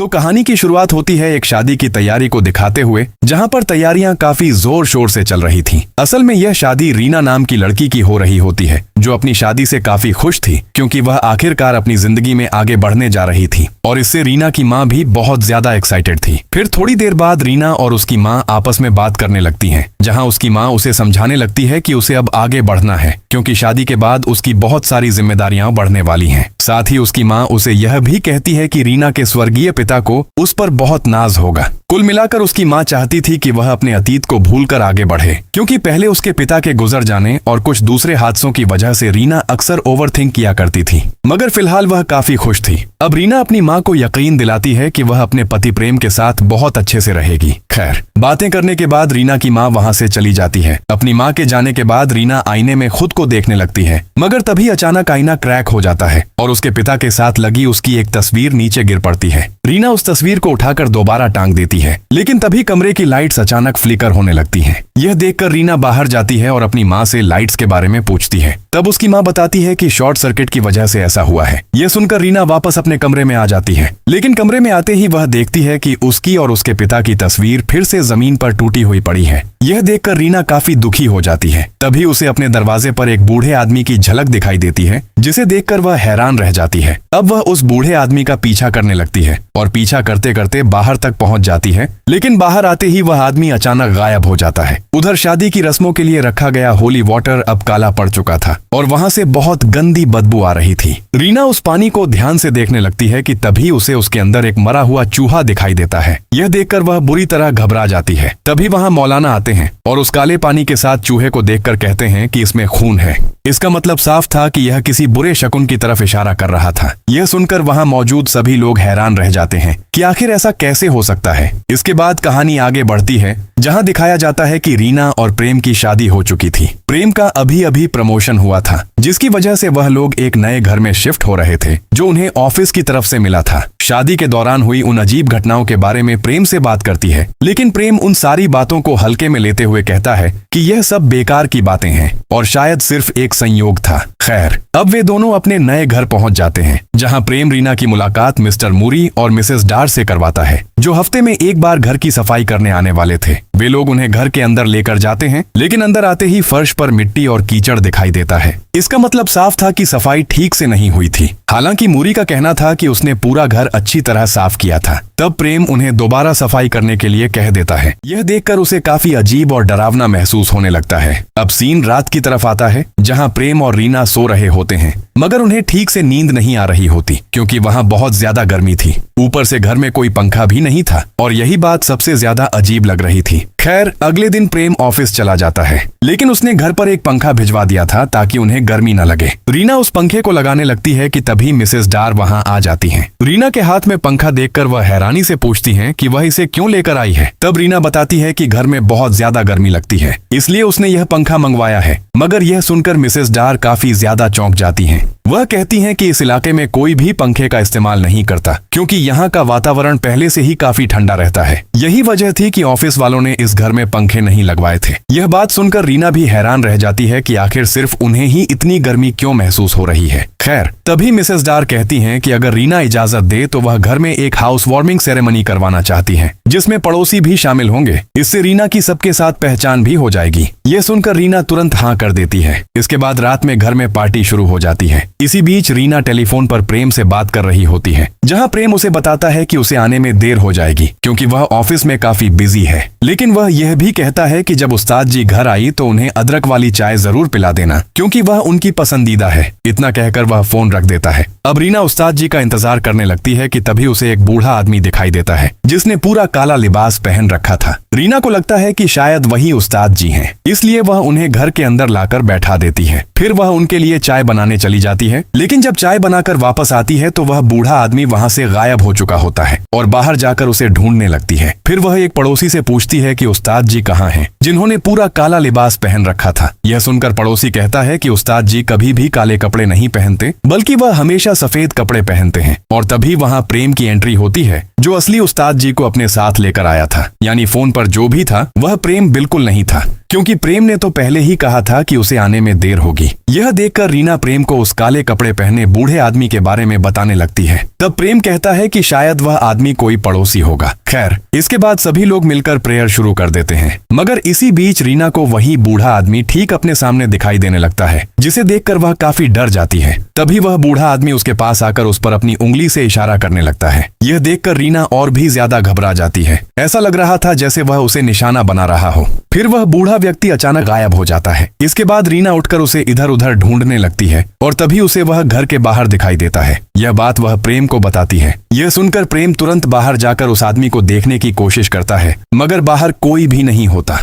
तो कहानी की शुरुआत होती है एक शादी की तैयारी को दिखाते हुए, जहां पर तैयारियां काफी जोर शोर से चल रही थीं। असल में यह शादी रीना नाम की लड़की की हो रही होती है, जो अपनी शादी से काफी खुश थी, क्योंकि वह आखिरकार अपनी जिंदगी में आगे बढ़ने जा रही थी। और इससे रीना की माँ भी बहुत ज्यादा एक्साइटेड थी। फिर थोड़ी देर बाद रीना और उसकी माँ आपस में बात करने लगती हैं, जहां उसकी माँ उसे समझाने लगती है कि उसे अब आगे बढ़ना है, क्योंकि शादी के बाद उसकी बहुत सारी जिम्मेदारियां बढ़ने वाली हैं। साथ ही उसकी माँ उसे यह भी कहती है कि रीना के स्वर्गीय पिता को उस पर बहुत नाज होगा। कुल मिलाकर उसकी माँ चाहती थी कि वह अपने अतीत को भूलकर आगे बढ़े, क्योंकि पहले उसके पिता के गुजर जाने और कुछ दूसरे हादसों की वजह से रीना अक्सर ओवरथिंक किया करती थी। मगर फिलहाल वह काफी खुश थी। अब रीना अपनी माँ को यकीन दिलाती है कि वह अपने पति प्रेम के साथ बहुत अच्छे से रहेगी। खैर, बातें करने के बाद रीना की माँ वहाँ से चली जाती है। अपनी माँ के जाने के बाद रीना आईने में खुद को देखने लगती है, मगर तभी अचानक आईना क्रैक हो जाता है और उसके पिता के साथ लगी उसकी एक तस्वीर नीचे गिर पड़ती है। रीना उस तस्वीर को उठाकर दोबारा टांग देती है, लेकिन तभी कमरे की लाइट्स अचानक फ्लिकर होने लगती हैं। यह देखकर रीना बाहर जाती है और अपनी माँ से लाइट्स के बारे में पूछती है। तब उसकी माँ बताती है कि शॉर्ट सर्किट की वजह से ऐसा हुआ है। यह सुनकर रीना वापस अपने कमरे में आ जाती है, लेकिन कमरे में आते ही वह देखती है कि उसकी और उसके पिता की तस्वीर फिर से जमीन पर टूटी हुई पड़ी है। यह देखकर रीना काफी दुखी हो जाती है। तभी उसे अपने दरवाजे पर एक बूढ़े आदमी की झलक दिखाई देती है, जिसे देखकर वह हैरान रह जाती है। अब वह उस बूढ़े आदमी का पीछा करने लगती है और पीछा करते करते बाहर तक पहुंच जाती है, लेकिन बाहर आते ही वह आदमी अचानक गायब हो जाता है। उधर शादी की रस्मों के लिए रखा गया होली वाटर अब काला पड़ चुका था और वहां से बहुत गंदी बदबू आ रही थी। रीना उस पानी को ध्यान से देखने लगती है कि तभी उसे उसके अंदर एक मरा हुआ चूहा दिखाई देता है। यह देखकर वह बुरी तरह घबरा जाती है। तभी वहां मौलाना आते हैं और उस काले पानी के साथ चूहे को देखकर कहते हैं कि इसमें खून है। इसका मतलब साफ था कि यह किसी बुरे शकुन की तरफ इशारा कर रहा था। यह सुनकर वहां मौजूद सभी लोग हैरान रह जाते हैं कि आखिर ऐसा कैसे हो सकता है। इसके बाद कहानी आगे बढ़ती है, जहां दिखाया जाता है कि रीना और प्रेम की शादी हो चुकी थी। प्रेम का अभी अभी प्रमोशन हुआ था, जिसकी वजह से वह लोग एक नए घर में शिफ्ट हो रहे थे, जो उन्हें ऑफिस की तरफ से मिला था। शादी के दौरान हुई उन अजीब घटनाओं के बारे में प्रेम से बात करती है, लेकिन प्रेम उन सारी बातों को हल्के में लेते हुए कहता है कि यह सब बेकार की बातें हैं और शायद सिर्फ एक संयोग था। खैर, अब वे दोनों अपने नए घर पहुंच जाते हैं, जहां प्रेम रीना की मुलाकात मिस्टर मूरी और मिसेस डार से करवाता है, जो हफ्ते में एक बार घर की सफाई करने आने वाले थे। वे लोग उन्हें घर के अंदर लेकर जाते हैं, लेकिन अंदर आते ही फर्श पर मिट्टी और कीचड़ दिखाई देता है। इसका मतलब साफ था कि सफाई ठीक से नहीं हुई थी। हालांकि मूरी का कहना था कि उसने पूरा घर अच्छी तरह साफ किया था। तब प्रेम उन्हें दोबारा सफाई करने के लिए कह देता है। यह देखकर उसे काफी अजीब और डरावना महसूस होने लगता है। अब सीन रात की तरफ आता है, जहां प्रेम और रीना सो रहे होते हैं, मगर उन्हें ठीक से नींद नहीं आ रही होती, क्योंकि वहां बहुत ज्यादा गर्मी थी। ऊपर से घर में कोई पंखा भी नहीं था और यही बात सबसे ज्यादा अजीब लग रही थी। खैर, अगले दिन प्रेम ऑफिस चला जाता है, लेकिन उसने घर पर एक पंखा भिजवा दिया था ताकि उन्हें गर्मी न लगे। रीना उस पंखे को लगाने लगती है कि तभी मिसेस डार वहां आ जाती हैं। रीना के हाथ में पंखा देखकर वह हैरानी से पूछती हैं कि वह इसे क्यों लेकर आई है। तब रीना बताती है कि घर में बहुत ज्यादा गर्मी लगती है, इसलिए उसने यह पंखा मंगवाया है। मगर यह सुनकर मिसेस डार काफी ज्यादा चौंक जाती हैं। वह कहती हैं कि इस इलाके में कोई भी पंखे का इस्तेमाल नहीं करता, क्योंकि यहाँ का वातावरण पहले से ही काफी ठंडा रहता है। यही वजह थी कि ऑफिस वालों ने इस घर में पंखे नहीं लगवाए थे। यह बात सुनकर रीना भी हैरान रह जाती है कि आखिर सिर्फ उन्हें ही इतनी गर्मी क्यों महसूस हो रही है। खैर, तभी मिसेस डार कहती हैं कि अगर रीना इजाजत दे तो वह घर में एक हाउस वार्मिंग सेरेमनी करवाना चाहती हैं, जिसमें पड़ोसी भी शामिल होंगे। इससे रीना की सबके साथ पहचान भी हो जाएगी। यह सुनकर रीना तुरंत हाँ कर देती है। इसके बाद रात में घर में पार्टी शुरू हो जाती है। इसी बीच रीना टेलीफोन पर प्रेम से बात कर रही होती है, जहां प्रेम उसे बताता है कि उसे आने में देर हो जाएगी, क्योंकि वह ऑफिस में काफी बिजी है। लेकिन वह यह भी कहता है कि जब उस्ताद जी घर आई तो उन्हें अदरक वाली चाय जरूर पिला देना, क्योंकि वह उनकी पसंदीदा है। इतना कहकर वह फोन रख देता है। अब रीना उस्ताद जी का इंतजार करने लगती है कि तभी उसे एक बूढ़ा आदमी दिखाई देता है, जिसने पूरा काला लिबास पहन रखा था। रीना को लगता है कि शायद वही उस्ताद जी हैं, इसलिए वह उन्हें घर के अंदर लाकर बैठा देती है। फिर वह उनके लिए चाय बनाने चली जाती है, लेकिन जब चाय बनाकर वापस आती है तो वह बूढ़ा आदमी वहां से गायब हो चुका होता है और बाहर जाकर उसे ढूंढने लगती है। फिर वह एक पड़ोसी से पूछती है कि उस्ताद जी कहाँ हैं, जिन्होंने पूरा काला लिबास पहन रखा था। यह सुनकर पड़ोसी कहता है कि उस्ताद जी कभी भी काले कपड़े नहीं पहनते, बल्कि वह हमेशा सफेद कपड़े पहनते हैं। और तभी वहाँ प्रेम की एंट्री होती है, जो असली उस्ताद जी को अपने साथ लेकर आया था। यानी फोन पर जो भी था वह प्रेम बिल्कुल नहीं था, क्योंकि प्रेम ने तो पहले ही कहा था कि उसे आने में देर होगी। यह देखकर रीना प्रेम को उस काले कपड़े पहने बूढ़े आदमी के बारे में बताने लगती है। तब प्रेम कहता है कि शायद वह आदमी कोई पड़ोसी होगा। खैर, इसके बाद सभी लोग मिलकर प्रेयर शुरू कर देते हैं, मगर इसी बीच रीना को वही बूढ़ा आदमी ठीक अपने सामने दिखाई देने लगता है, जिसे देखकर वह काफी डर जाती है। तभी वह बूढ़ा आदमी उसके पास आकर उस पर अपनी उंगली से इशारा करने लगता है। यह देखकर रीना और भी ज्यादा घबरा जाती है। ऐसा लग रहा था जैसे वह उसे निशाना बना रहा हो। फिर वह बूढ़ा व्यक्ति अचानक गायब हो जाता है। इसके बाद रीना उठकर उसे इधर उधर ढूंढने लगती है और तभी उसे वह घर के बाहर दिखाई देता है। यह बात वह प्रेम को बताती है। यह सुनकर प्रेम तुरंत बाहर जाकर उस आदमी को देखने की कोशिश करता है, मगर बाहर कोई भी नहीं होता।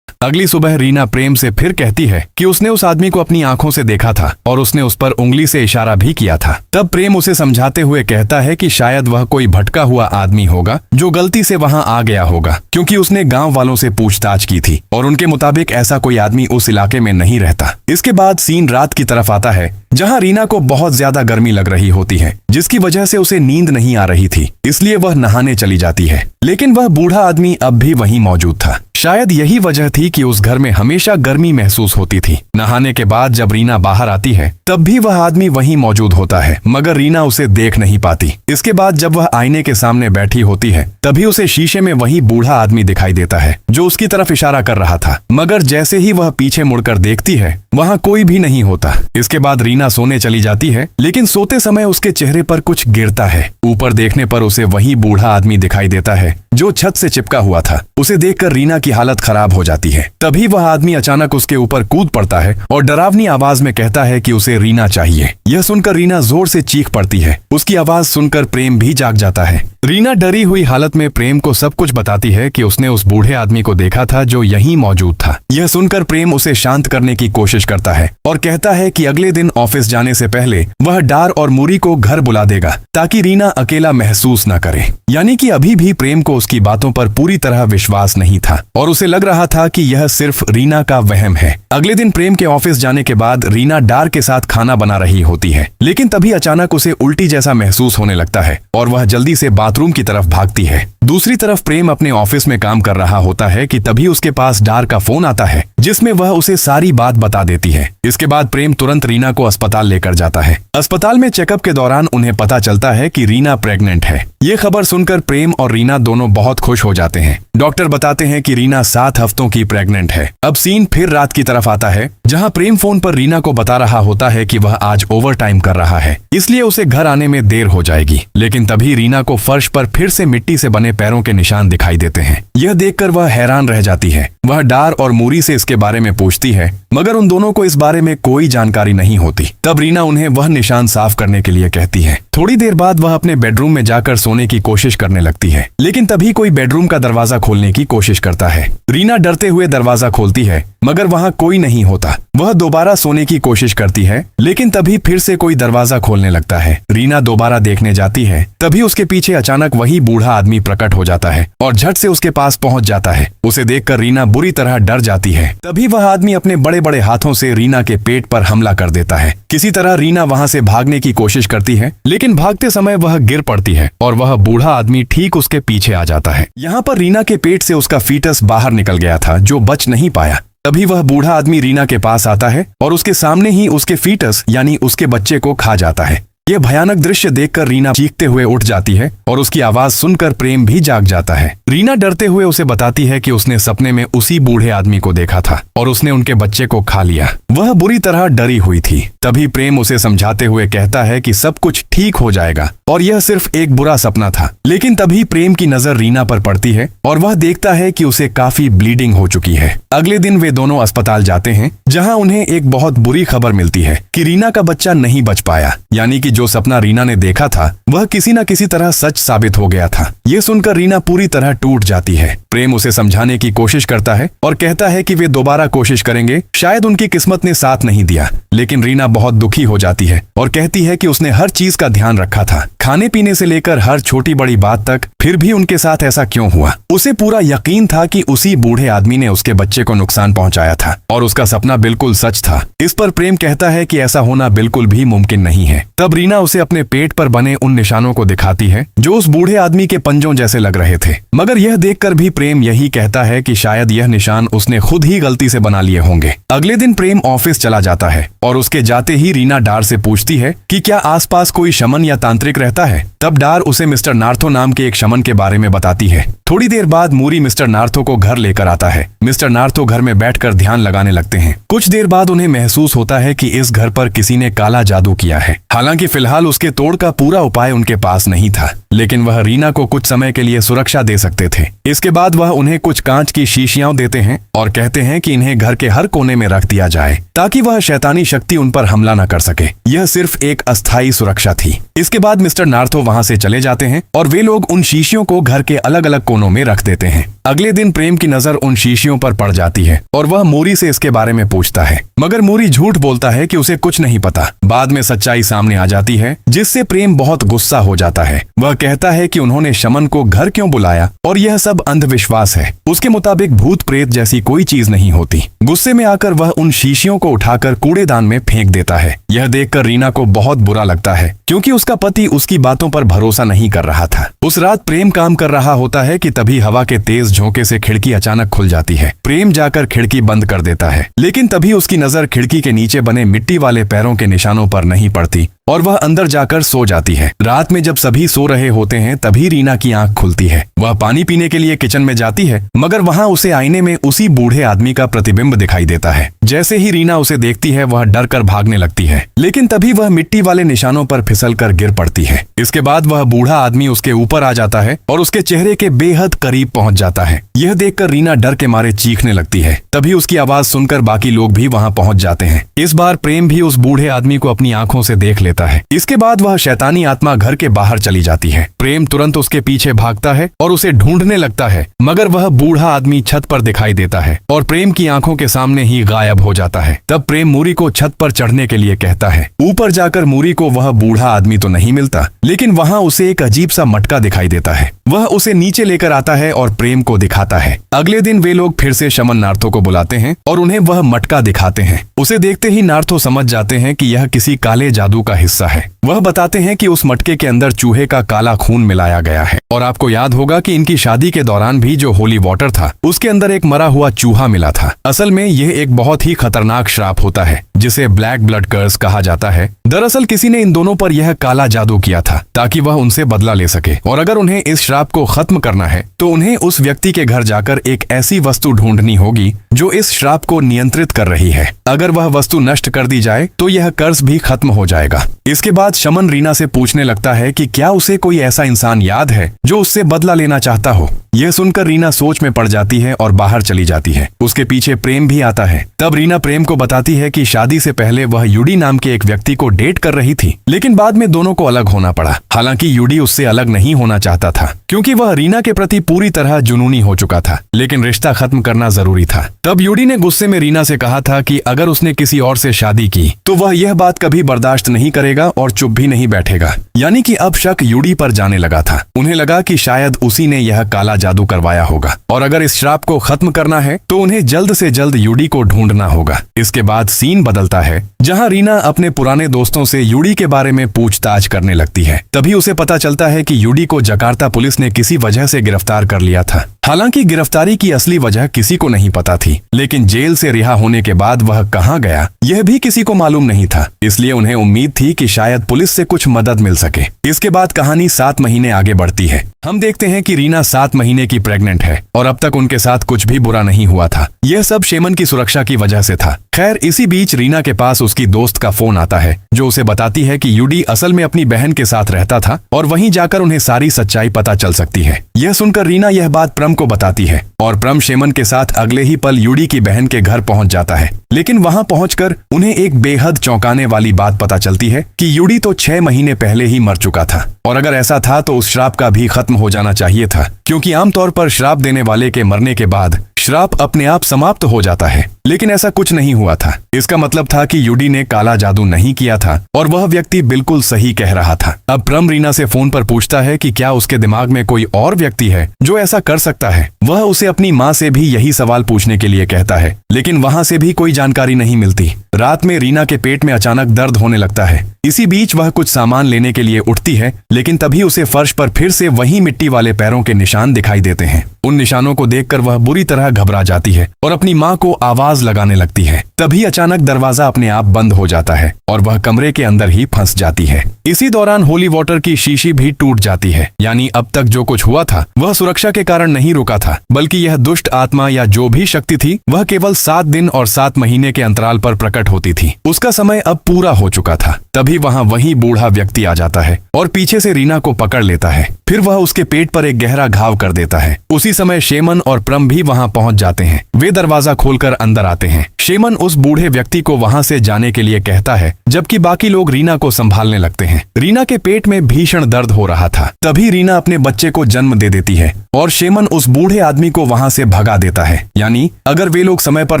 अगली सुबह रीना प्रेम से फिर कहती है कि उसने उस आदमी को अपनी आंखों से देखा था और उसने उस पर उंगली से इशारा भी किया था। तब प्रेम उसे समझाते हुए कहता है कि शायद वह कोई भटका हुआ आदमी होगा जो गलती से वहां आ गया होगा, क्योंकि उसने गांव वालों से पूछताछ की थी और उनके मुताबिक ऐसा कोई आदमी उस इलाके में नहीं रहता। इसके बाद सीन रात की तरफ आता है, जहां रीना को बहुत ज्यादा गर्मी लग रही होती है, जिसकी वजह से उसे नींद नहीं आ रही थी, इसलिए वह नहाने चली जाती है। लेकिन वह बूढ़ा आदमी अब भी वहीं मौजूद था। शायद यही वजह थी कि उस घर में हमेशा गर्मी महसूस होती थी। नहाने के बाद जब रीना बाहर आती है तब भी वह आदमी वहीं मौजूद होता है, मगर रीना उसे देख नहीं पाती। इसके बाद जब वह आईने के सामने बैठी होती है तभी उसे शीशे में वही बूढ़ा आदमी दिखाई देता है जो उसकी तरफ इशारा कर रहा था, मगर जैसे ही वह पीछे मुड़कर देखती है वहां कोई भी नहीं होता। इसके बाद रीना सोने चली जाती है, लेकिन सोते समय उसके चेहरे पर कुछ गिरता है। ऊपर देखने पर उसे वही बूढ़ा आदमी दिखाई देता है जो छत से चिपका हुआ था। उसे देखकर रीना की हालत खराब हो जाती है। तभी वह आदमी अचानक उसके ऊपर कूद पड़ता है और डरावनी आवाज में कहता है कि उसे रीना चाहिए। यह सुनकर रीना जोर से चीख पड़ती है। उसकी आवाज सुनकर प्रेम भी जाग जाता है। रीना डरी हुई हालत में प्रेम को सब कुछ बताती है कि उसने उस बूढ़े आदमी को देखा था जो यहीं मौजूद था। यह सुनकर प्रेम उसे शांत करने की कोशिश करता है और कहता है कि अगले दिन ऑफिस जाने से पहले वह डार और मूरी को घर बुला देगा ताकि रीना अकेला महसूस न करे। यानी कि अभी भी प्रेम को उसकी बातों पर पूरी तरह विश्वास नहीं था और उसे लग रहा था कि यह सिर्फ रीना का वहम है। अगले दिन प्रेम के ऑफिस जाने के बाद रीना डार के साथ खाना बना रही होती है, लेकिन तभी अचानक उसे उल्टी जैसा महसूस होने लगता है और वह जल्दी से बाथरूम की तरफ भागती है। दूसरी तरफ प्रेम अपने ऑफिस में काम कर रहा होता है कि तभी उसके पास डार का फोन आता है, जिसमें वह उसे सारी बात बता देती है। इसके बाद प्रेम तुरंत रीना को अस्पताल लेकर जाता है। अस्पताल में चेकअप के दौरान उन्हें पता चलता है कि रीना प्रेग्नेंट है। ये खबर सुनकर प्रेम और रीना दोनों बहुत खुश हो जाते हैं। डॉक्टर बताते हैं कि रीना 7 हफ्तों की प्रेग्नेंट है। अब सीन फिर रात की तरफ आता है, जहां प्रेम फोन पर रीना को बता रहा होता है कि वह आज ओवर टाइम कर रहा है, इसलिए उसे घर आने में देर हो जाएगी। लेकिन तभी रीना को फर्श पर फिर से मिट्टी से बने पैरों के निशान दिखाई देते हैं। यह देखकर वह हैरान रह जाती है। वह डार और मूरी से इसके बारे में पूछती है, मगर उन दोनों को इस बारे में कोई जानकारी नहीं होती। तब रीना उन्हें वह निशान साफ करने के लिए कहती है। थोड़ी देर बाद वह अपने बेडरूम में जाकर सोने की कोशिश करने लगती है, लेकिन तभी कोई बेडरूम का दरवाजा खोलने की कोशिश करता है। रीना डरते हुए दरवाजा खोलती है, मगर वहां कोई नहीं होता। वह दोबारा सोने की कोशिश करती है, लेकिन तभी फिर से कोई दरवाजा खोलने लगता है। रीना दोबारा देखने जाती है, तभी उसके पीछे अचानक वही बूढ़ा आदमी प्रकट हो जाता है और झट से उसके पास पहुंच जाता है। उसे देखकर रीना बुरी तरह डर जाती है। तभी वह आदमी अपने बड़े बड़े हाथों से रीना के पेट पर हमला कर देता है। किसी तरह रीना वहां से भागने की कोशिश करती है, लेकिन भागते समय वह गिर पड़ती है और वह बूढ़ा आदमी ठीक उसके पीछे आ जाता है। यहाँ पर रीना के पेट से उसका फीटस बाहर निकल गया था, जो बच नहीं पाया। तभी वह बूढ़ा आदमी रीना के पास आता है और उसके सामने ही उसके फीटस यानी उसके बच्चे को खा जाता है। यह भयानक दृश्य देखकर रीना चीखते हुए उठ जाती है और उसकी आवाज सुनकर प्रेम भी जाग जाता है। रीना डरते हुए उसे बताती है कि उसने सपने में उसी बूढ़े आदमी को देखा था और उसने उनके बच्चे को खा लिया। वह बुरी तरह डरी हुई थी। तभी प्रेम उसे समझाते हुए कहता है कि सब कुछ ठीक हो जाएगा और यह सिर्फ एक बुरा सपना था। लेकिन तभी प्रेम की नजर रीना पर पड़ती है और वह देखता है कि उसे काफी ब्लीडिंग हो चुकी है। अगले दिन वे दोनों अस्पताल जाते हैं, जहां उन्हें एक बहुत बुरी खबर मिलती है कि रीना का बच्चा नहीं बच पाया। यानी कि जो सपना रीना ने देखा था वह किसी न किसी तरह सच साबित हो गया था। ये सुनकर रीना पूरी तरह टूट जाती है। प्रेम उसे समझाने की कोशिश करता है और कहता है कि वे दोबारा कोशिश करेंगे, शायद उनकी किस्मत ने साथ नहीं दिया। लेकिन रीना बहुत दुखी हो जाती है और कहती है कि उसने हर चीज का ध्यान रखा था, खाने पीने से लेकर हर छोटी बड़ी बात तक, फिर भी उनके साथ ऐसा क्यों हुआ। उसे पूरा यकीन था कि उसी बूढ़े आदमी ने उसके बच्चे को नुकसान पहुंचाया था और उसका सपना बिल्कुल सच था। इस पर प्रेम कहता है कि ऐसा होना बिल्कुल भी मुमकिन नहीं है। तब रीना रीना उसे अपने पेट पर बने उन निशानों को दिखाती है जो उस बूढ़े आदमी के पंजों जैसे लग रहे थे। मगर यह देखकर भी प्रेम यही कहता है कि शायद यह निशान उसने खुद ही गलती से बना लिए होंगे। अगले दिन प्रेम ऑफिस चला जाता है और उसके जाते ही रीना डार से पूछती है कि क्या आसपास कोई शमन या तांत्रिक रहता है। तब डार उसे मिस्टर नार्थो नाम के एक शमन के बारे में बताती है। थोड़ी देर बाद मूरी मिस्टर नार्थो को घर लेकर आता है। मिस्टर नार्थो घर में बैठकर ध्यान लगाने लगते हैं। कुछ देर बाद उन्हें महसूस होता है कि इस घर पर किसी ने काला जादू किया है। हालांकि फिलहाल उसके तोड़ का पूरा उपाय उनके पास नहीं था, लेकिन वह रीना को कुछ समय के लिए सुरक्षा दे सकते थे। इसके बाद वह उन्हें कुछ कांच की शीशियां देते हैं और कहते हैं कि इन्हें घर के हर कोने में रख दिया जाए ताकि वह शैतानी शक्ति उन पर हमला न कर सके। यह सिर्फ एक अस्थायी सुरक्षा थी। इसके बाद मिस्टर नार्थो वहां से चले जाते हैं और वे लोग उन शीशियों को घर के अलग अलग कोनों में रख देते हैं। अगले दिन प्रेम की नजर उन शीशियों पर पड़ जाती है और वह मूरी से इसके बारे में पूछता है, मगर मूरी झूठ बोलता है कि उसे कुछ नहीं पता। बाद में सच्चाई सामने आ जाती है जिससे प्रेम बहुत गुस्सा हो जाता है। वह कहता है कि उन्होंने शमन को घर क्यों बुलाया और यह सब अंधविश्वास है। उसके मुताबिक भूत प्रेत जैसी कोई चीज नहीं होती। गुस्से में आकर वह उन शीशियों को उठाकर कूड़ेदान में फेंक देता है। यह देखकर रीना को बहुत बुरा लगता है क्योंकि उसका पति उसकी बातों पर भरोसा नहीं कर रहा था। उस रात प्रेम काम कर रहा होता है कि तभी हवा के तेज झोंके से खिड़की अचानक खुल जाती है। प्रेम जाकर खिड़की बंद कर देता है, लेकिन तभी उसकी नजर खिड़की के नीचे बने मिट्टी वाले पैरों के निशानों पर नहीं पड़ती और वह अंदर जाकर सो जाती है। रात में जब सभी सो रहे होते हैं तभी रीना की आंख खुलती है। वह पानी पीने के लिए किचन में जाती है, मगर वहां उसे आईने में उसी बूढ़े आदमी का प्रतिबिंब दिखाई देता है। जैसे ही रीना उसे देखती है वह डर कर भागने लगती है, लेकिन तभी वह मिट्टी वाले निशानों पर फिसल कर गिर पड़ती है। इसके बाद वह बूढ़ा आदमी उसके ऊपर आ जाता है और उसके चेहरे के बेहद करीब पहुंच जाता है। यह देखकर रीना डर के मारे चीखने लगती है। तभी उसकी आवाज सुनकर बाकी लोग भी वहां पहुंच जाते हैं। इस बार प्रेम भी उस बूढ़े आदमी को अपनी आंखों से देख लेता है। इसके बाद वह शैतानी आत्मा घर के बाहर चली जाती है। प्रेम तुरंत उसके पीछे भागता है और उसे ढूंढने लगता है, मगर वह बूढ़ा आदमी छत पर दिखाई देता है और प्रेम की आंखों के सामने ही गायब हो जाता है। तब प्रेम मूरी को छत पर चढ़ने के लिए कहता है। ऊपर जाकर मूरी को वह बूढ़ा आदमी तो नहीं मिलता, लेकिन वहां उसे एक अजीब सा मटका दिखाई देता है। वह उसे नीचे लेकर आता है और प्रेम को दिखाता है। अगले दिन वे लोग फिर से शमन नार्थो को बुलाते हैं और उन्हें वह मटका दिखाते हैं। उसे देखते ही नार्थो समझ जाते हैं कि यह किसी काले जादू का हिस्सा है। वह बताते हैं कि उस मटके के अंदर चूहे का काला खून मिलाया गया है और आपको याद होगा कि इनकी शादी के दौरान भी जो होली वाटर था उसके अंदर एक मरा हुआ चूहा मिला था। असल में यह एक बहुत ही खतरनाक श्राप होता है जिसे ब्लैक ब्लड कर्स कहा जाता है। दरअसल किसी ने इन दोनों पर यह काला जादू किया था ताकि वह उनसे बदला ले सके, और अगर उन्हें इस श्राप को खत्म करना है तो उन्हें उस व्यक्ति के घर जाकर एक ऐसी वस्तु ढूंढनी होगी जो इस श्राप को नियंत्रित कर रही है। अगर वह वस्तु नष्ट कर दी जाए तो यह कर्ज भी खत्म हो जाएगा। इसके बाद शमन रीना से पूछने लगता है कि क्या उसे कोई ऐसा इंसान याद है जो उससे बदला लेना चाहता हो। यह सुनकर रीना सोच में पड़ जाती है और बाहर चली जाती है। उसके पीछे प्रेम भी आता है। तब रीना प्रेम को बताती है कि शादी से पहले वह यूडी नाम के एक व्यक्ति को डेट कर रही थी, लेकिन बाद में दोनों को अलग होना पड़ा। हालांकि यूडी उससे अलग नहीं होना चाहता था क्योंकि वह रीना के प्रति पूरी तरह जुनूनी हो चुका था, लेकिन रिश्ता खत्म करना जरूरी था। तब यूडी ने गुस्से में रीना से कहा था कि अगर उसने किसी और से शादी की तो वह यह बात कभी बर्दाश्त नहीं करेगा और चुप भी नहीं बैठेगा। यानी कि अब शक यूडी पर जाने लगा था। उन्हें लगा कि शायद उसी ने यह काला जादू करवाया होगा और अगर इस श्राप को खत्म करना है तो उन्हें जल्द से जल्द यूडी को ढूंढना होगा। इसके बाद सीन बदलता है जहां रीना अपने पुराने दोस्तों से यूडी के बारे में पूछताछ करने लगती है। तभी उसे पता चलता है कि यूडी को जकार्ता पुलिस ने किसी वजह से गिरफ्तार कर लिया था। हालांकि गिरफ्तारी की असली वजह किसी को नहीं पता थी, लेकिन जेल से रिहा होने के बाद वह कहां गया यह भी किसी को मालूम नहीं था। इसलिए उन्हें उम्मीद थी कि शायद पुलिस से कुछ मदद मिल सके। इसके बाद कहानी 7 महीने आगे बढ़ती है। हम देखते हैं कि रीना 7 महीने की प्रेग्नेंट है और अब तक उनके साथ कुछ भी बुरा नहीं हुआ था। यह सब शेमन की सुरक्षा की वजह से था। खैर, इसी बीच रीना के पास उसकी दोस्त का फोन आता है जो उसे बताती है कि यूडी असल में अपनी बहन के साथ रहता था और वहीं जाकर उन्हें सारी सच्चाई पता चल सकती है। यह सुनकर रीना यह बात प्रम को बताती है और प्रम शेमन के साथ अगले ही पल यूडी की बहन के घर पहुंच जाता है। लेकिन वहां पहुंचकर उन्हें एक बेहद चौंकाने वाली बात पता चलती है कि यूडी तो 6 महीने पहले ही मर चुका था, और अगर ऐसा था तो उस श्राप का भी खत्म हो जाना चाहिए था, क्योंकि आमतौर पर श्राप देने वाले के मरने के बाद श्राप अपने आप समाप्त हो जाता है। लेकिन ऐसा कुछ नहीं हुआ था। इसका मतलब था कि यूडी ने काला जादू नहीं किया था और वह व्यक्ति बिल्कुल सही कह रहा था। अब प्रम रीना से फोन पर पूछता है कि क्या उसके दिमाग में कोई और व्यक्ति है जो ऐसा कर सकता है। वह उसे अपनी माँ से भी यही सवाल पूछने के लिए कहता है, लेकिन वहां से भी कोई जानकारी नहीं मिलती। रात में रीना के पेट में अचानक दर्द होने लगता है। इसी बीच वह कुछ सामान लेने के लिए उठती है, लेकिन तभी उसे फर्श पर फिर से वही मिट्टी वाले पैरों के निशान दिखाई देते हैं। उन निशानों को देखकर वह बुरी तरह घबरा जाती है और अपनी माँ को आवाज लगाने लगती है। तभी अचानक दरवाजा अपने आप बंद हो जाता है और वह कमरे के अंदर ही फंस जाती है। इसी दौरान होली वाटर की शीशी भी टूट जाती है। यानी अब तक जो कुछ हुआ था वह सुरक्षा के कारण नहीं रुका था, बल्कि यह दुष्ट आत्मा या जो भी शक्ति थी वह केवल 7 दिन और 7 महीने के अंतराल पर प्रकट होती थी। उसका समय अब पूरा हो चुका था। तभी वहाँ वही बूढ़ा व्यक्ति आ जाता है और पीछे से रीना को पकड़ लेता है। फिर वह उसके पेट पर एक गहरा घाव कर देता है। उसी समय शेमन और प्रम भी वहाँ पहुँच जाते हैं। वे दरवाजा खोलकर अंदर आते हैं। शेमन उस बूढ़े व्यक्ति को वहाँ से जाने के लिए कहता है, जबकि बाकी लोग रीना को संभालने लगते हैं। रीना के पेट में भीषण दर्द हो रहा था। तभी रीना अपने बच्चे को जन्म दे देती है और शेमन उस बूढ़े आदमी को वहाँ से भगा देता है। यानी अगर वे लोग समय पर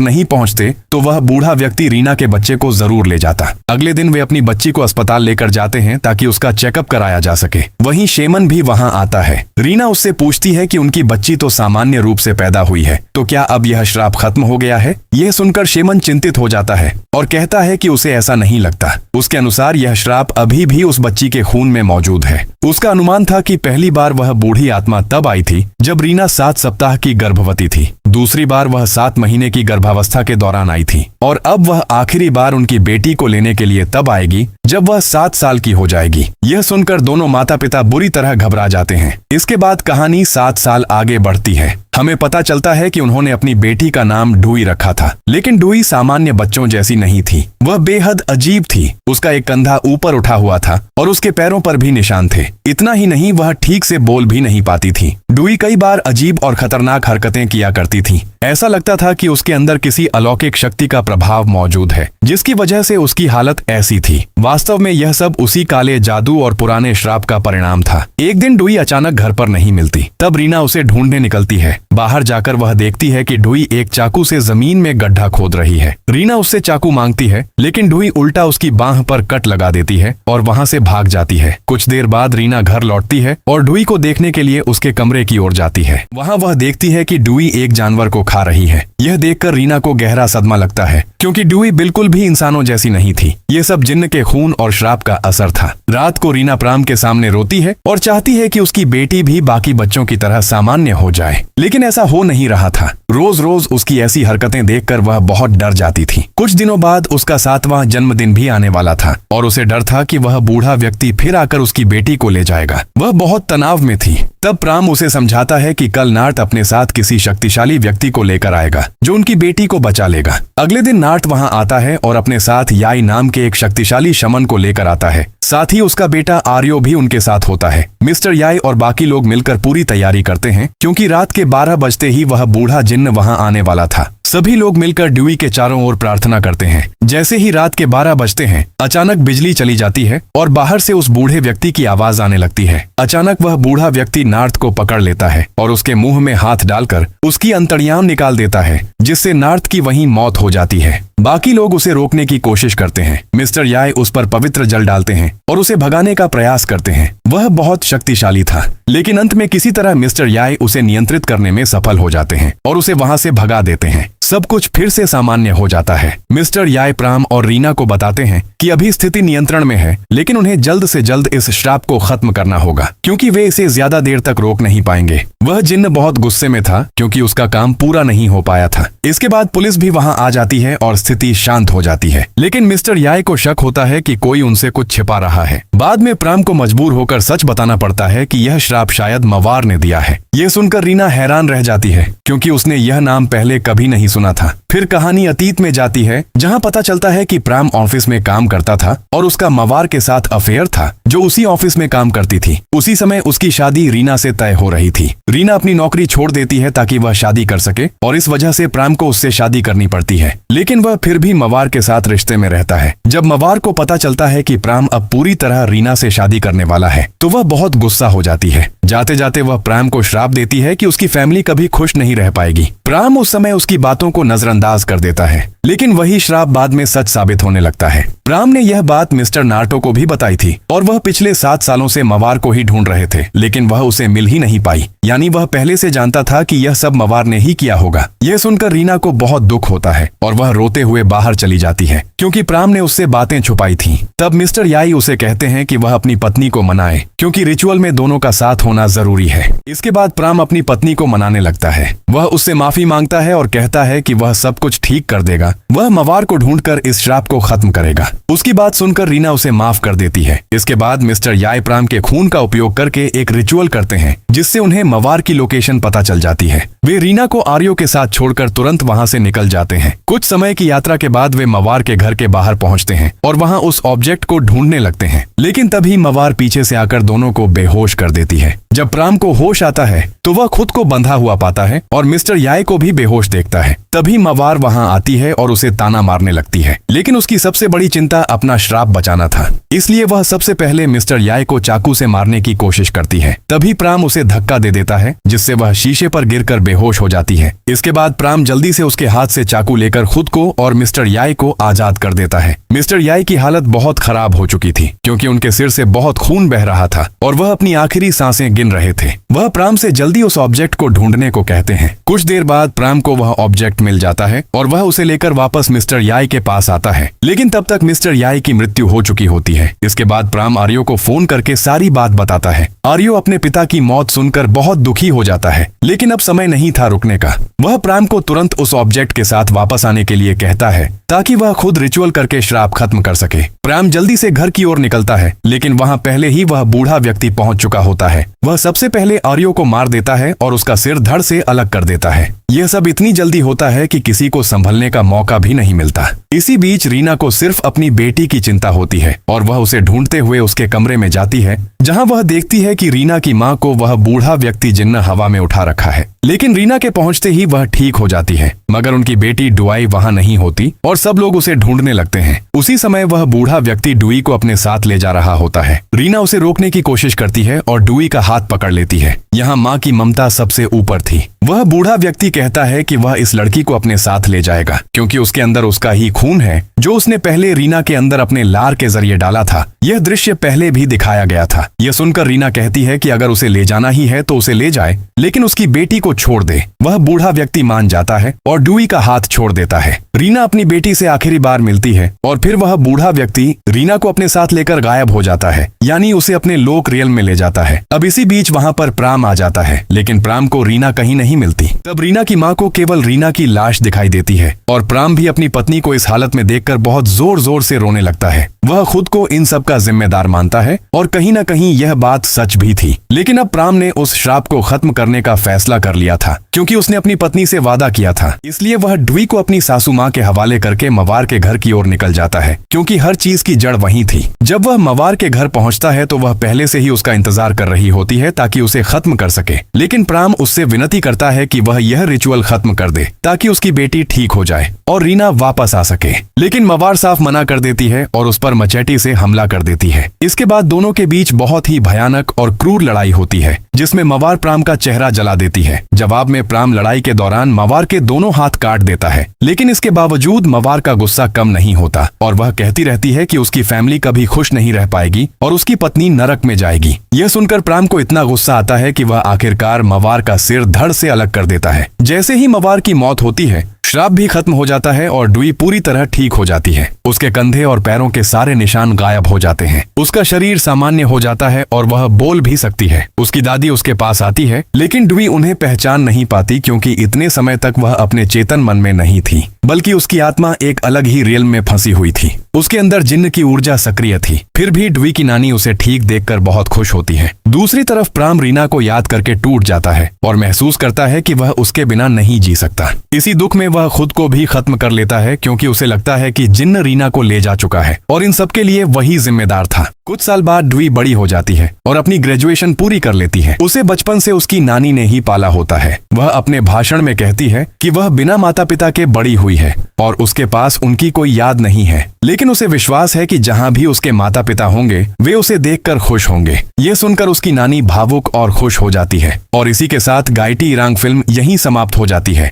नहीं पहुँचते तो वह बूढ़ा व्यक्ति रीना के बच्चे को जरूर ले जाता। अगले दिन वे अपनी बच्ची को अस्पताल लेकर जाते हैं ताकि उसका चेकअप कराया जा सके। वहीं शेमन भी वहाँ आता है। रीना उससे पूछती है कि उनकी बच्ची तो सामान्य रूप से पैदा हुई है, तो क्या अब यह श्राप खत्म हो गया है? यह सुनकर शेमन चिंतित हो जाता है और कहता है कि उसे ऐसा नहीं लगता। उसके अनुसार यह श्राप अभी भी उस बच्ची के खून में मौजूद है। उसका अनुमान था कि पहली बार वह बूढ़ी आत्मा तब आई थी जब रीना 7 सप्ताह की गर्भवती थी। दूसरी बार वह 7 महीने की गर्भावस्था के दौरान आई थी और अब वह आखिरी बार उनकी बेटी को लेने के लिए तब आएगी जब वह 7 साल की हो जाएगी। यह सुनकर दोनों माता पिता बुरी तरह घबरा जाते हैं। इसके बाद कहानी 7 साल आगे बढ़ती है। हमें पता चलता है कि उन्होंने अपनी बेटी का नाम डूई रखा था, लेकिन डूई सामान्य बच्चों जैसी नहीं थी। वह बेहद अजीब थी। उसका एक कंधा ऊपर उठा हुआ था और उसके पैरों पर भी निशान थे। इतना ही नहीं, वह ठीक से बोल भी नहीं पाती थी। डूई कई बार अजीब और खतरनाक हरकतें किया करती थी। ऐसा लगता था कि उसके अंदर किसी अलौकिक शक्ति का प्रभाव मौजूद है, जिसकी वजह से उसकी हालत ऐसी थी। वास्तव में यह सब उसी काले जादू और पुराने श्राप का परिणाम था। एक दिन डूई अचानक घर पर नहीं मिलती। तब रीना उसे ढूंढने निकलती है। बाहर जाकर वह देखती है कि डूई एक चाकू से जमीन में गड्ढा खोद रही है। रीना उससे चाकू मांगती है, लेकिन डूई उल्टा उसकी बांह पर कट लगा देती है और वहां से भाग जाती है। कुछ देर बाद रीना घर लौटती है और डूई को देखने के लिए उसके कमरे की ओर जाती है। वहां वह देखती है कि डूई एक जानवर को खा रही है। यह देखकर रीना को गहरा सदमा लगता है, क्योंकि डूई बिल्कुल भी इंसानों जैसी नहीं थी। ये सब जिन्न के खून और श्राप का असर था। रात को रीना प्राम के सामने रोती है और चाहती है कि उसकी बेटी भी बाकी बच्चों की तरह सामान्य हो जाए, लेकिन ऐसा हो नहीं रहा था। रोज रोज उसकी ऐसी हरकतें देखकर वह बहुत डर जाती थी। कुछ दिनों बाद उसका 7वां जन्मदिन भी आने वाला था और उसे डर था कि वह बूढ़ा व्यक्ति फिर आकर उसकी बेटी को ले जाएगा। वह बहुत तनाव में थी। तब प्राम उसे समझाता है कि कल नार्ट अपने साथ किसी शक्तिशाली व्यक्ति को लेकर आएगा जो उनकी बेटी को बचा लेगा। अगले दिन नार्ट वहां आता है और अपने साथ याई नाम के एक शक्तिशाली शमन को लेकर आता है। साथ ही उसका बेटा आर्यो भी उनके साथ होता है। मिस्टर याई और बाकी लोग मिलकर पूरी तैयारी करते हैं, क्योंकि रात के 12 बजते ही वह बूढ़ा जिन्न वहां आने वाला था। सभी लोग मिलकर ड्यूई के चारों ओर प्रार्थना करते हैं। जैसे ही रात के 12 बजते हैं, अचानक बिजली चली जाती है और बाहर से उस बूढ़े व्यक्ति की आवाज आने लगती है। अचानक वह बूढ़ा व्यक्ति नार्थ को पकड़ लेता है और उसके मुंह में हाथ डालकर उसकी अंतड़ियां निकाल देता है, जिससे नार्थ की वहीं मौत हो जाती है। बाकी लोग उसे रोकने की कोशिश करते हैं। मिस्टर याई उस पर पवित्र जल डालते हैं और उसे भगाने का प्रयास करते हैं। वह बहुत शक्तिशाली था, लेकिन अंत में किसी तरह मिस्टर याई उसे नियंत्रित करने में सफल हो जाते हैं और उसे वहां से भगा देते हैं। सब कुछ फिर से सामान्य हो जाता है। मिस्टर याई प्राम और रीना को बताते हैं कि अभी स्थिति नियंत्रण में है, लेकिन उन्हें जल्द से जल्द इस श्राप को खत्म करना होगा, क्योंकि वे इसे ज्यादा देर तक रोक नहीं पाएंगे। वह जिन्न बहुत गुस्से में था, क्योंकि उसका काम पूरा नहीं हो पाया था। इसके बाद पुलिस भी वहां आ जाती है और स्थिति शांत हो जाती है, लेकिन मिस्टर याई को शक होता है कि कोई उनसे कुछ छिपा रहा है। बाद में प्राम को मजबूर होकर सच बताना पड़ता है कि यह श्राप शायद मवार ने दिया है। यह सुनकर रीना हैरान रह जाती है, क्योंकि उसने यह नाम पहले कभी नहीं सुना था। फिर कहानी अतीत में जाती है, जहां पता चलता है कि प्राम ऑफिस में काम करता था और उसका मवार के साथ अफेयर था, जो उसी ऑफिस में काम करती थी। उसी समय उसकी शादी रीना से तय हो रही थी। रीना अपनी नौकरी छोड़ देती है ताकि वह शादी कर सके, और इस वजह से प्राम को उससे शादी करनी पड़ती है, लेकिन वह फिर भी मवार के साथ रिश्ते में रहता है। जब मवार को पता चलता है कि प्राम अब पूरी तरह रीना से शादी करने वाला है, तो वह बहुत गुस्सा हो जाती है। जाते जाते वह प्राम को श्राप देती है कि उसकी फैमिली कभी खुश नहीं रह पाएगी। प्राम उस समय उसकी बातों को नजरअंदाज कर देता है, लेकिन वही श्राप बाद में सच साबित होने लगता है। प्राम ने यह बात मिस्टर नार्टो को भी बताई थी और वह पिछले 7 सालों से मवार को ही ढूंढ रहे थे, लेकिन वह उसे मिल ही नहीं पाई। यानी वह पहले से जानता था कि यह सब मवार ने ही किया होगा। यह सुनकर रीना को बहुत दुख होता है और वह रोते हुए बाहर चली जाती है, क्योंकि प्राम ने उससे बातें छुपाई थी। तब मिस्टर याई उसे कहते हैं कि वह अपनी पत्नी को मनाए, क्योंकि रिचुअल में दोनों का साथ होना जरूरी है। इसके बाद प्राम अपनी पत्नी को मनाने लगता है। वह उससे माफी मांगता है और कहता है कि वह सब कुछ ठीक कर देगा। वह मवार को ढूंढकर इस श्राप को खत्म करेगा। उसकी बात सुनकर रीना उसे माफ कर देती है। इसके बाद मिस्टर याई प्राम के खून का उपयोग करके एक रिचुअल करते हैं, जिससे उन्हें मवार की लोकेशन पता चल जाती है। वे रीना को आर्यो के साथ छोड़कर तुरंत वहां से निकल जाते हैं। कुछ समय की यात्रा के बाद वे मवार के घर के बाहर पहुंचते हैं और वहां उस ऑब्जेक्ट को ढूंढने लगते हैं, लेकिन तभी मवार पीछे से आकर दोनों को बेहोश कर देती है। जब प्राम को होश आता है तो वह खुद को बंधा हुआ पाता है और मिस्टर याई को भी बेहोश देखता है। तभी मवार वहां आती है और उसे ताना मारने लगती है, लेकिन उसकी सबसे बड़ी चिंता अपना श्राप बचाना था, इसलिए वह सबसे पहले मिस्टर याई को चाकू से मारने की कोशिश करती है। तभी प्राम उसे धक्का दे देता है, जिससे वह शीशे पर गिरकर बेहोश हो जाती है। इसके बाद प्राम जल्दी से उसके हाथ से चाकू लेकर खुद को और मिस्टर याई को आजाद कर देता है। मिस्टर याई की हालत बहुत खराब हो चुकी थी, क्योंकि उनके सिर से बहुत खून बह रहा था और वह अपनी आखिरी सांसें गिन रहे थे। वह प्राम से जल्दी उस ऑब्जेक्ट को ढूंढने को कहते हैं। कुछ देर बाद प्राम को वह ऑब्जेक्ट मिल जाता है और वह उसे लेकर वापस मिस्टर याई के पास आता है, लेकिन तब तक मिस्टर याई की मृत्यु हो चुकी होती है। इसके बाद प्राम आर्यो को फोन करके सारी बात बताता है। आर्यो अपने पिता की मौत सुनकर बहुत दुखी हो जाता है, लेकिन अब समय नहीं था रुकने का। वह प्राम को तुरंत उस ऑब्जेक्ट के साथ वापस आने के लिए कहता है, ताकि वह खुद रिचुअल करके श्राप खत्म कर सके। प्राम जल्दी से घर की ओर निकलता है, लेकिन वहां पहले ही वह बूढ़ा व्यक्ति पहुंच चुका होता है। वह सबसे पहले आर्यो को मार देता है और उसका सिर धड़ से अलग कर देता है। यह सब इतनी जल्दी होता है कि किसी को संभलने का मौका भी नहीं मिलता। इसी बीच रीना को सिर्फ अपनी बेटी की चिंता होती है और वह उसे ढूंढते हुए उसके कमरे में जाती है, जहां वह देखती है कि रीना की मां को वह बूढ़ा व्यक्ति जिन्न हवा में उठा रखा है। लेकिन रीना के पहुंचते ही वह ठीक हो जाती है, मगर उनकी बेटी डुआई वहां नहीं होती और सब लोग उसे ढूंढने लगते हैं। उसी समय वह बूढ़ा व्यक्ति डुई को अपने साथ ले जा रहा होता है। रीना उसे रोकने की कोशिश करती है और डुई का हाथ पकड़ लेती है। यहाँ माँ की ममता सबसे ऊपर थी। वह बूढ़ा व्यक्ति कहता है कि वह इस लड़की को अपने साथ ले जाएगा, क्योंकि उसके अंदर उसका ही खून है, जो उसने पहले रीना के अंदर अपने लार के जरिए डाला था। यह दृश्य पहले भी दिखाया गया था। यह सुनकर रीना कहती है कि अगर उसे ले जाना ही है तो उसे ले जाए, लेकिन उसकी बेटी को छोड़ दे। वह बूढ़ा व्यक्ति मान जाता है और डुई का हाथ छोड़ देता है। रीना अपनी बेटी से आखिरी बार मिलती है और फिर वह बूढ़ा व्यक्ति रीना को अपने साथ लेकर गायब हो जाता है, यानी उसे अपने लोक रियल में ले जाता है। अब इसी बीच वहाँ पर प्राम आ जाता है, लेकिन प्राम को रीना कहीं नहीं मिलती। तब रीना की माँ को केवल रीना की लाश दिखाई देती है और प्राम भी अपनी पत्नी को इस हालत में देखकर बहुत जोर जोर से रोने लगता है। वह खुद को इन सब का जिम्मेदार मानता है और कहीं न कहीं यह बात सच भी थी। लेकिन अब प्राम ने उस श्राप को खत्म करने का फैसला कर लिया था, क्योंकि उसने अपनी पत्नी से वादा किया था। इसलिए वह डुई को अपनी सासू माँ के हवाले करके मवार के घर की ओर निकल जाता है, क्योंकि हर चीज की जड़ वहीं थी। जब वह मवार के घर पहुंचता है तो वह पहले से ही उसका इंतजार कर रही होती है, ताकि उसे खत्म कर सके। लेकिन प्राम उससे विनती करता है कि वह यह रिचुअल खत्म कर दे, ताकि उसकी बेटी ठीक हो जाए और रीना वापस आ सके। लेकिन मवार साफ मना कर देती है और उस पर मचेटी से हमला कर देती है। इसके बाद दोनों के बीच बहुत ही भयानक और क्रूर लड़ाई होती है, जिसमें मवार प्राम का चेहरा जला देती है। जवाब में प्राम लड़ाई के दौरान मवार के दोनों हाथ काट देता है, लेकिन इसके बावजूद मवार का गुस्सा कम नहीं होता और वह कहती रहती है कि उसकी फैमिली कभी खुश नहीं रह पाएगी और उसकी पत्नी नरक में जाएगी। यह सुनकर प्राम को इतना गुस्सा आता है कि वह आखिरकार मवार का सिर धड़ से अलग कर देता है। जैसे ही मवार की मौत होती है, श्राप भी खत्म हो जाता है और डुई पूरी तरह ठीक हो जाती है। उसके कंधे और पैरों के सारे निशान गायब हो जाते हैं। उसका शरीर सामान्य हो जाता है और वह बोल भी सकती है। उसकी दादी उसके पास आती है, लेकिन डुई उन्हें पहचान नहीं पाती, क्योंकि इतने समय तक वह अपने चेतन मन में नहीं थी, बल्कि उसकी आत्मा एक अलग ही रियल में फंसी हुई थी। उसके अंदर जिन्न की ऊर्जा सक्रिय थी। फिर भी डुई की नानी उसे ठीक देखकर बहुत खुश होती है। दूसरी तरफ प्राम रीना को याद करके टूट जाता है और महसूस करता है कि वह उसके बिना नहीं जी सकता। इसी दुख में वह खुद को भी खत्म कर लेता है, क्योंकि उसे लगता है कि जिन्न रीना को ले जा चुका है और इन सब के लिए वही जिम्मेदार था। कुछ साल बाद डुई बड़ी हो जाती है और अपनी ग्रेजुएशन पूरी कर लेती है। उसे बचपन से उसकी नानी ने ही पाला होता है। वह अपने भाषण में कहती है कि वह बिना माता पिता के बड़ी हुई है और उसके पास उनकी कोई याद नहीं है, लेकिन उसे विश्वास है कि जहाँ भी उसके माता पिता होंगे वे उसे देखकर खुश होंगे। ये सुनकर उसकी नानी भावुक और खुश हो जाती है और इसी के साथ गाइटी इरांग फिल्म यहीं समाप्त हो जाती है।